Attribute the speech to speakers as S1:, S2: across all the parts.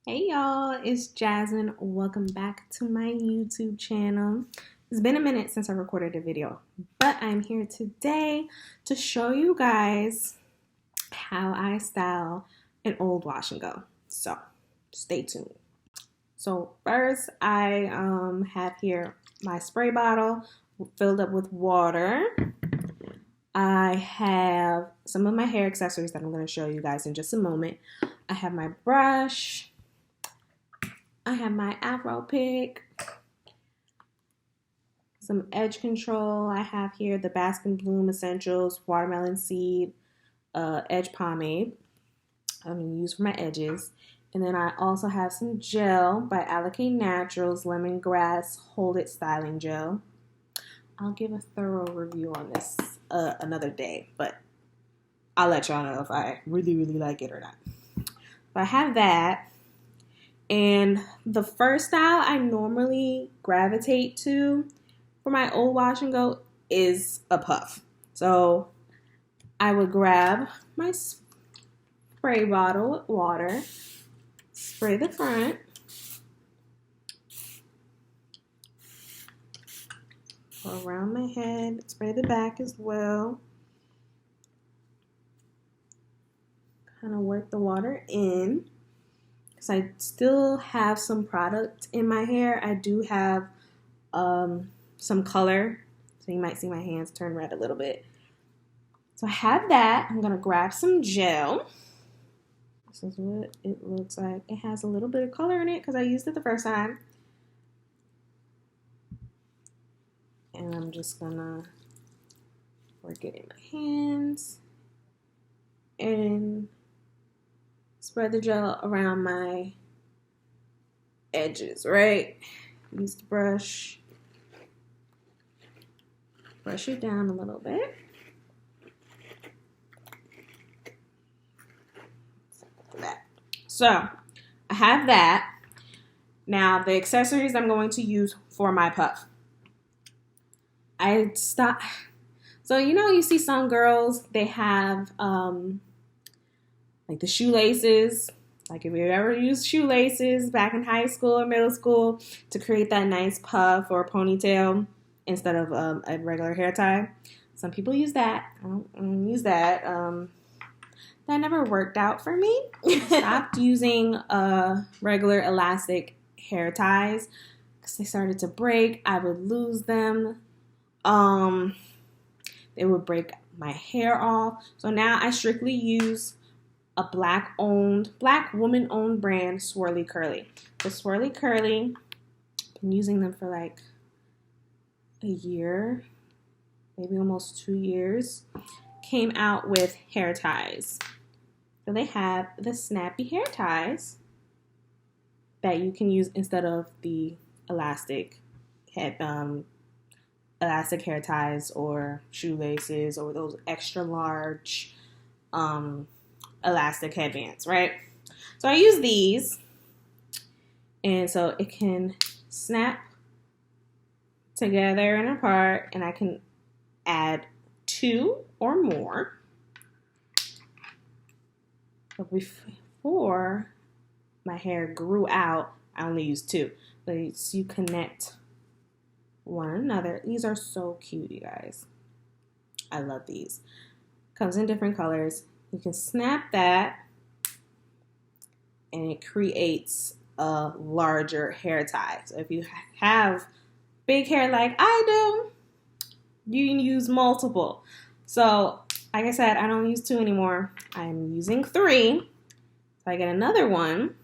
S1: Hey y'all, it's Jasmine. Welcome back to my YouTube channel. It's been a minute since I recorded a video, but I'm here today to show you guys how I style an old wash and go. So stay tuned. So first I have here my spray bottle filled up with water. I have some of my hair accessories that I'm going to show you guys in just a moment. I have my brush. I have my Afro pick, some edge control. I have here the Bask and Bloom Essentials Watermelon Seed Edge Pomade I'm going to use for my edges. And then I also have some gel by Allocate Naturals Lemongrass Hold It Styling Gel. I'll give a thorough review on this another day, but I'll let y'all know if I really like it or not. But I have that. And the first style I normally gravitate to for my old wash and go is a puff. So I would grab my spray bottle with water, spray the front, go around my head, spray the back as well. Kind of work the water in. Because I still have some product in my hair. I do have some color. So you might see my hands turn red a little bit. So I have that. I'm going to grab some gel. This is what it looks like. It has a little bit of color in it because I used it the first time. And I'm just going to work it in my hands. And spread the gel around my edges, right? Use the brush. Brush it down a little bit. So I have that. Now the accessories I'm going to use for my puff. So you see some girls, they have like the shoelaces. Like if you ever used shoelaces back in high school or middle school to create that nice puff or ponytail instead of a regular hair tie. Some people use that. I don't use that. That never worked out for me. Stopped using regular elastic hair ties because they started to break. I would lose them. They would break my hair off. So now I strictly use a black woman-owned brand, Swirly Curly. The Swirly Curly, I've been using them for like a year, maybe almost 2 years. Came out with hair ties. So they have the snappy hair ties that you can use instead of the elastic hair ties or shoelaces or those extra large elastic headbands, right? So I use these, and so it can snap together and apart, and I can add 2 or more. But before my hair grew out, I only used 2. So you connect one another. These are so cute, you guys. I love these. Comes in different colors. You can snap that, and it creates a larger hair tie. So if you have big hair like I do, you can use multiple. So like I said, I don't use 2 anymore. I'm using 3. So I get another one,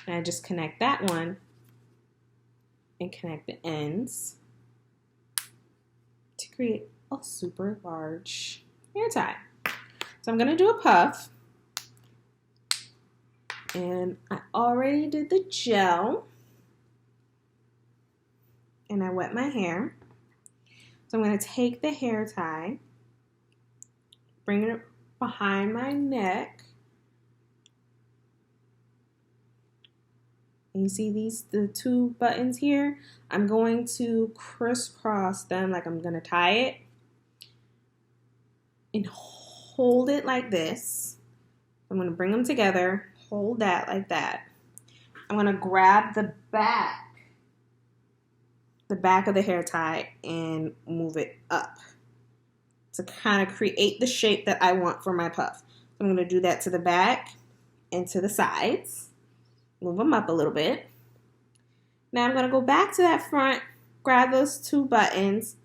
S1: and I just connect that one and connect the ends to create a super large hair tie. So I'm going to do a puff. And I already did the gel. And I wet my hair. So I'm going to take the hair tie, bring it behind my neck. And you see the 2 buttons here? I'm going to crisscross them like I'm going to tie it. And hold it like this. I'm going to bring them together, hold that like that. I'm going to grab the back of the hair tie and move it up to kind of create the shape that I want for my puff. I'm going to do that to the back and to the sides. Move them up a little bit. Now I'm going to go back to that front, grab those 2 buttons,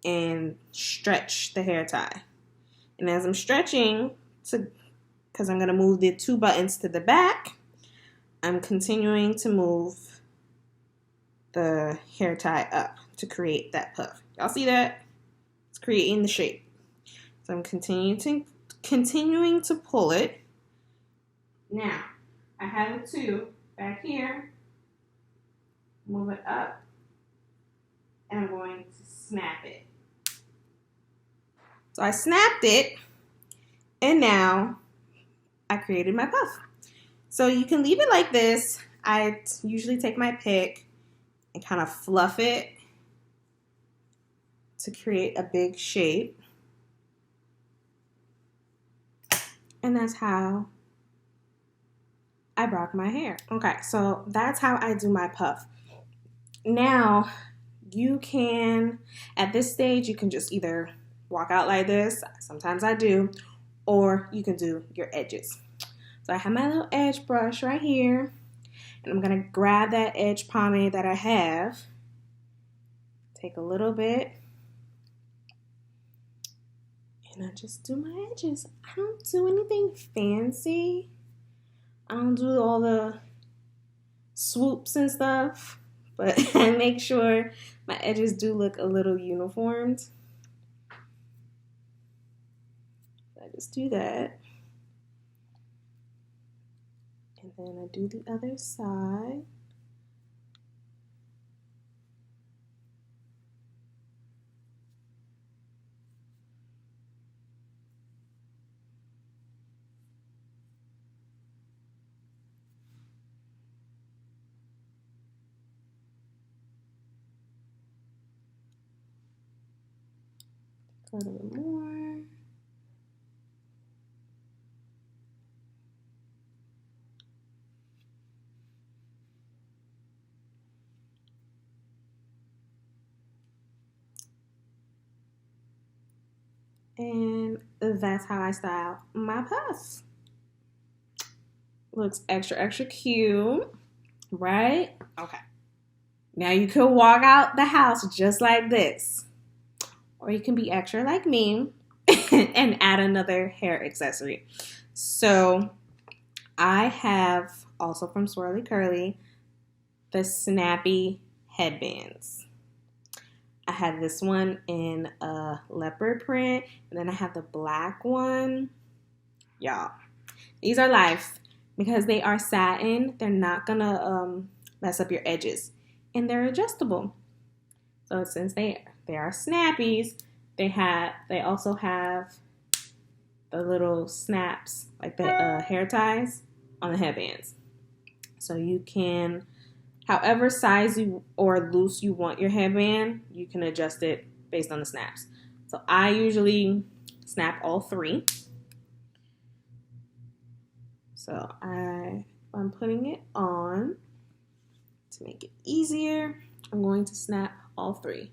S1: and stretch the hair tie. And as I'm stretching, because I'm going to move the 2 buttons to the back, I'm continuing to move the hair tie up to create that puff. Y'all see that? It's creating the shape. So I'm continuing to pull it. Now, I have a 2 back here. Move it up. And I'm going to snap it. So I snapped it. And now I created my puff. So you can leave it like this. I usually take my pick and kind of fluff it to create a big shape. And that's how I rock my hair. Okay, so that's how I do my puff. Now, you can, at this stage, you can just either walk out like this, sometimes I do, or you can do your edges. So I have my little edge brush right here, and I'm going to grab that edge pomade that I have, take a little bit, and I just do my edges. I don't do anything fancy. I don't do all the swoops and stuff, but I make sure my edges do look a little uniformed. I just do that. And then I do the other side. A little bit more. And that's how I style my puff. Looks extra, extra cute, right? Okay. Now you could walk out the house just like this. Or you can be extra like me and add another hair accessory. So I have, also from Swirly Curly, the snappy headbands. I have this one in a leopard print, and then I have the black one. Y'all, these are life because they are satin. They're not gonna mess up your edges, and they're adjustable. So since they are snappies, they also have the little snaps, like the hair ties on the headbands. So you can, however size or loose you want your headband, you can adjust it based on the snaps. So I usually snap all 3. So I'm putting it on to make it easier. I'm going to snap all 3.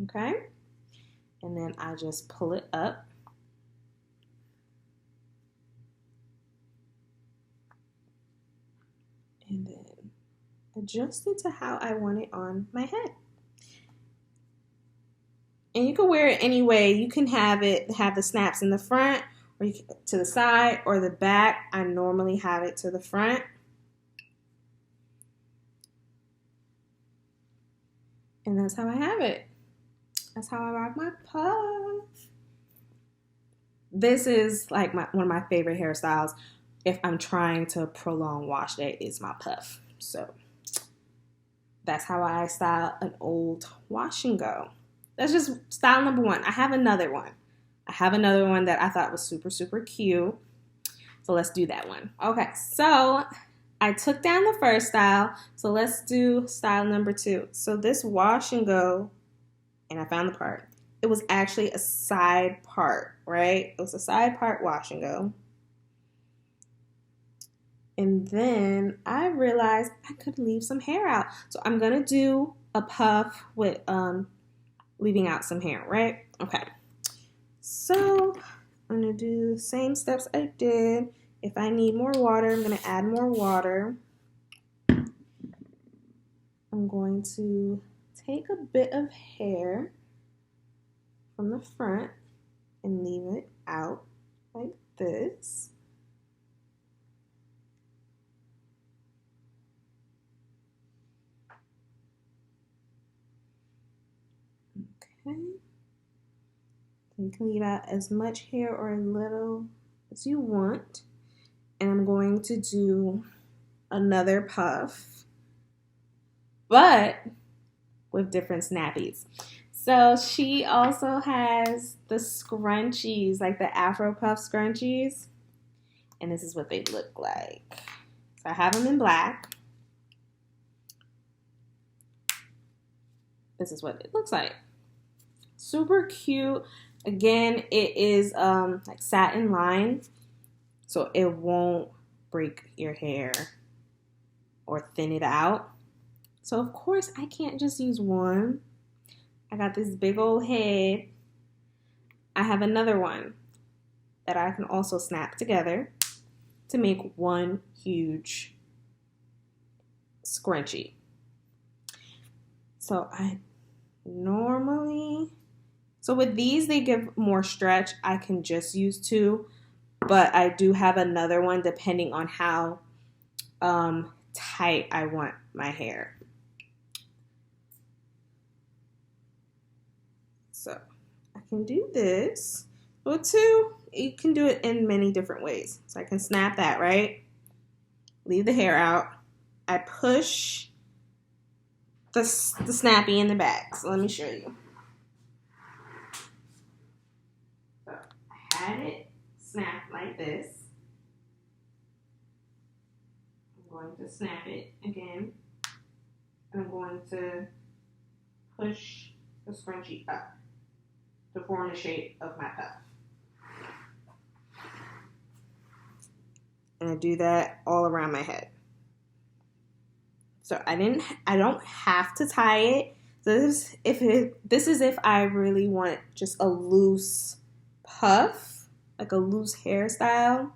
S1: Okay, and then I just pull it up. And then adjust it to how I want it on my head. And you can wear it any way. You can have the snaps in the front, or to the side, or the back. I normally have it to the front. And that's how I have it. That's how I rock my puff. This is like one of my favorite hairstyles. If I'm trying to prolong wash day, is my puff. So that's how I style an old wash and go. That's just style number 1. I have another one. That I thought was super, super cute. So let's do that one. Okay, so I took down the first style. So let's do style number 2. So this wash and go, and I found the part, it was actually a side part, right? It was a side part wash and go. And then I realized I could leave some hair out. So I'm going to do a puff with leaving out some hair, right? Okay. So I'm going to do the same steps I did. If I need more water, I'm going to add more water. I'm going to take a bit of hair from the front and leave it out like this. Okay. You can leave out as much hair or as little as you want. And I'm going to do another puff, but with different snappies. So she also has the scrunchies, like the Afro Puff scrunchies. And this is what they look like. So I have them in black. This is what it looks like. Super cute. Again, it is like satin lined, so it won't break your hair or thin it out. So of course I can't just use one. I got this big old head. I have another one that I can also snap together to make one huge scrunchie. So with these, they give more stretch. I can just use two, but I do have another one depending on how tight I want my hair. So I can do this. With two, you can do it in many different ways. So I can snap that, right? Leave the hair out. I push the snappy in the back. So let me show you. So I had it snapped like this. I'm going to snap it again. And I'm going to push the scrunchie up to form the shape of my puff. And I do that all around my head. So I don't have to tie it. So this is if I really want just a loose puff, like a loose hairstyle,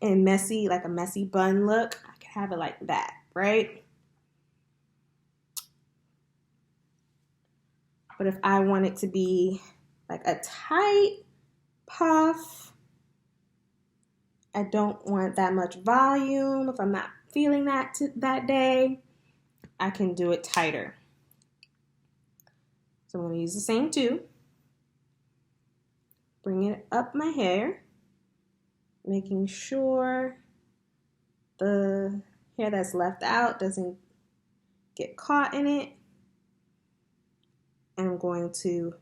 S1: and messy, like a messy bun look. I can have it like that, right? But if I want it to be like a tight puff, I don't want that much volume. If I'm not feeling that that day, I can do it tighter. So I'm going to use the same two. Bring it up my hair, making sure the hair that's left out doesn't get caught in it. And I'm going to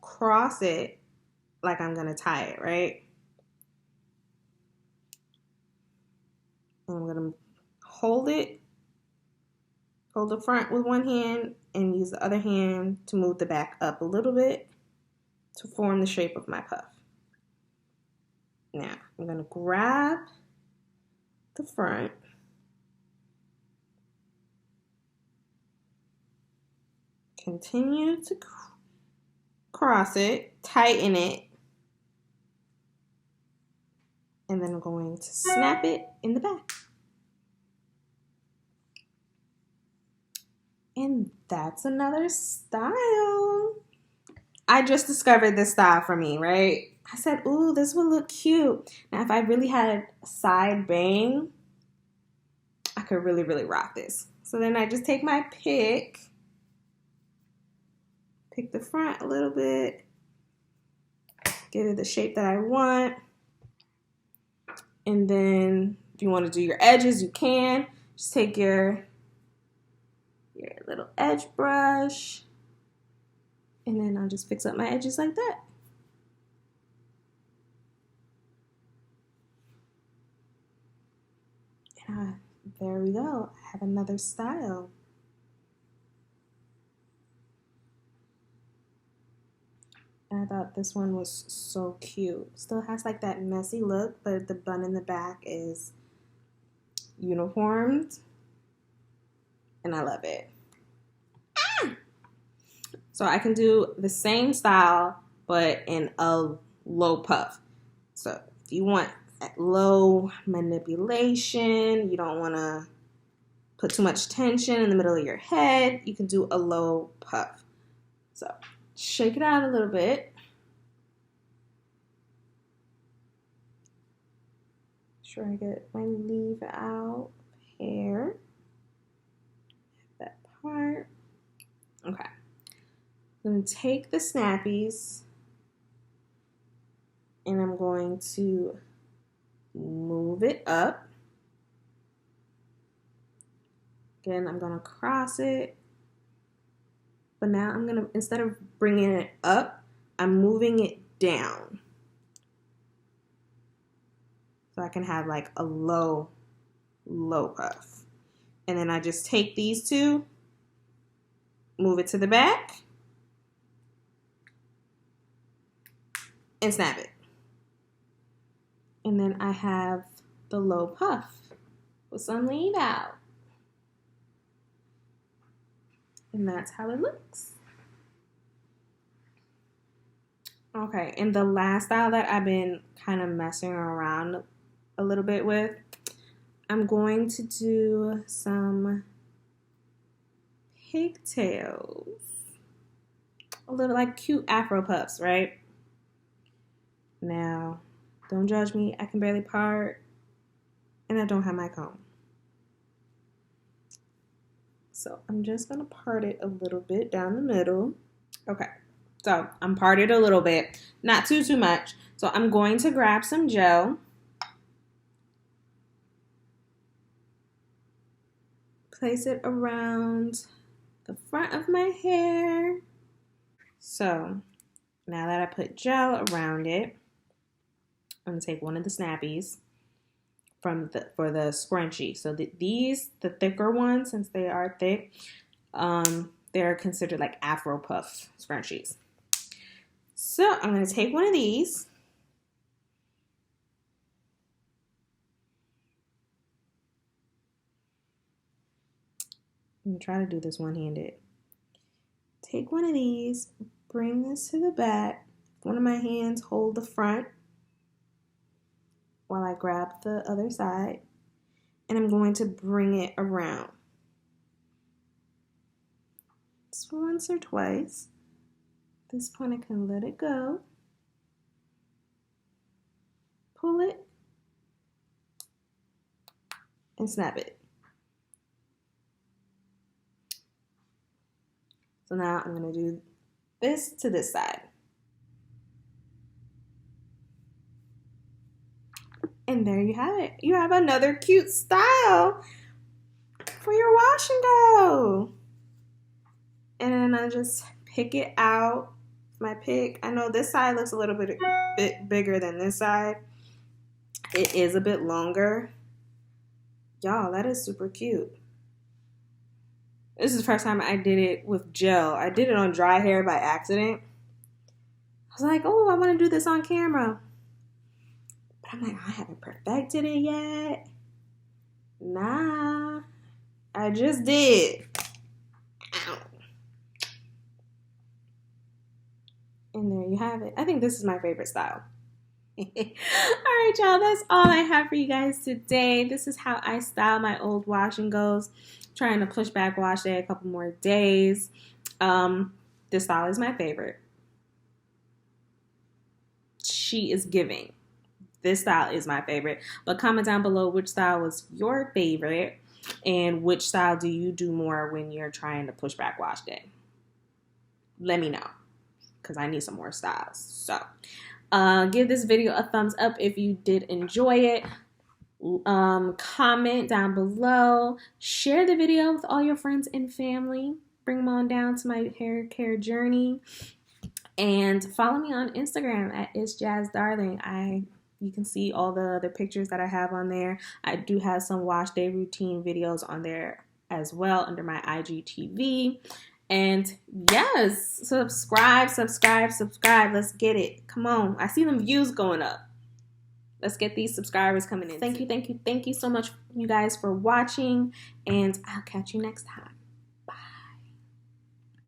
S1: cross it like I'm going to tie it, right? And I'm going to hold the front with one hand and use the other hand to move the back up a little bit to form the shape of my puff. Now, I'm going to grab the front, continue to cross it, tighten it, and then I'm going to snap it in the back. And that's another style. I just discovered this style for me, right? I said, ooh, this would look cute. Now, if I really had a side bang, I could really, really rock this. So then I just take my pick the front a little bit, give it the shape that I want. And then if you want to do your edges, you can. Just take your little edge brush, and then I'll just fix up my edges like that. And there we go. I have another style. And I thought this one was so cute. Still has like that messy look, but the bun in the back is uniformed. And I love it. So I can do the same style, but in a low puff. So if you want low manipulation, you don't want to put too much tension in the middle of your head, you can do a low puff. So shake it out a little bit. Sure I get my leave out hair. That part. Okay. I'm going to take the snappies and I'm going to move it up. Again, I'm going to cross it. But now I'm going to, instead of bringing it up, I'm moving it down. So I can have like a low puff. And then I just take these two, move it to the back, and snap it. And then I have the low puff with some leave out. And that's how it looks. Okay, and the last style that I've been kind of messing around a little bit with, I'm going to do some pigtails. A little like cute afro puffs, right? Now, don't judge me. I can barely part, and I don't have my comb. So I'm just going to part it a little bit down the middle. Okay, so I'm parted a little bit, not too much. So I'm going to grab some gel. Place it around the front of my hair. So now that I put gel around it, I'm going to take one of the snappies for the scrunchie. So these, the thicker ones, since they are thick, they're considered like Afro puff scrunchies. So I'm going to take one of these. I'm going to try to do this one-handed. Take one of these, bring this to the back. One of my hands hold the front while I grab the other side. And I'm going to bring it around. Just once or twice. At this point, I can let it go. Pull it. And snap it. So now I'm going to do this to this side. And there you have it. You have another cute style for your wash and go. And then I just pick it out. My pick. I know this side looks a little bit bigger than this side. It is a bit longer. Y'all, that is super cute. This is the first time I did it with gel. I did it on dry hair by accident. I was like, oh, I want to do this on camera. But I'm like, I haven't perfected it yet. Nah, I just did. Ow. And there you have it. I think this is my favorite style. All right, y'all, that's all I have for you guys today. This is how I style my old wash and goes. Trying to push back wash day a couple more days. This style is my favorite. She is giving. This style is my favorite. But comment down below which style was your favorite and which style do you do more when you're trying to push back wash day. Let me know because I need some more styles. So give this video a thumbs up if you did enjoy it. Comment down below. Share the video with all your friends and family. Bring them on down to my hair care journey. And follow me on Instagram at itsjazzdarling. You can see all the other pictures that I have on there. I do have some wash day routine videos on there as well under my IGTV. And yes, subscribe. Let's get it. Come on. I see them views going up. Let's get these subscribers coming in. Thank you so much, you guys, for watching. And I'll catch you next time.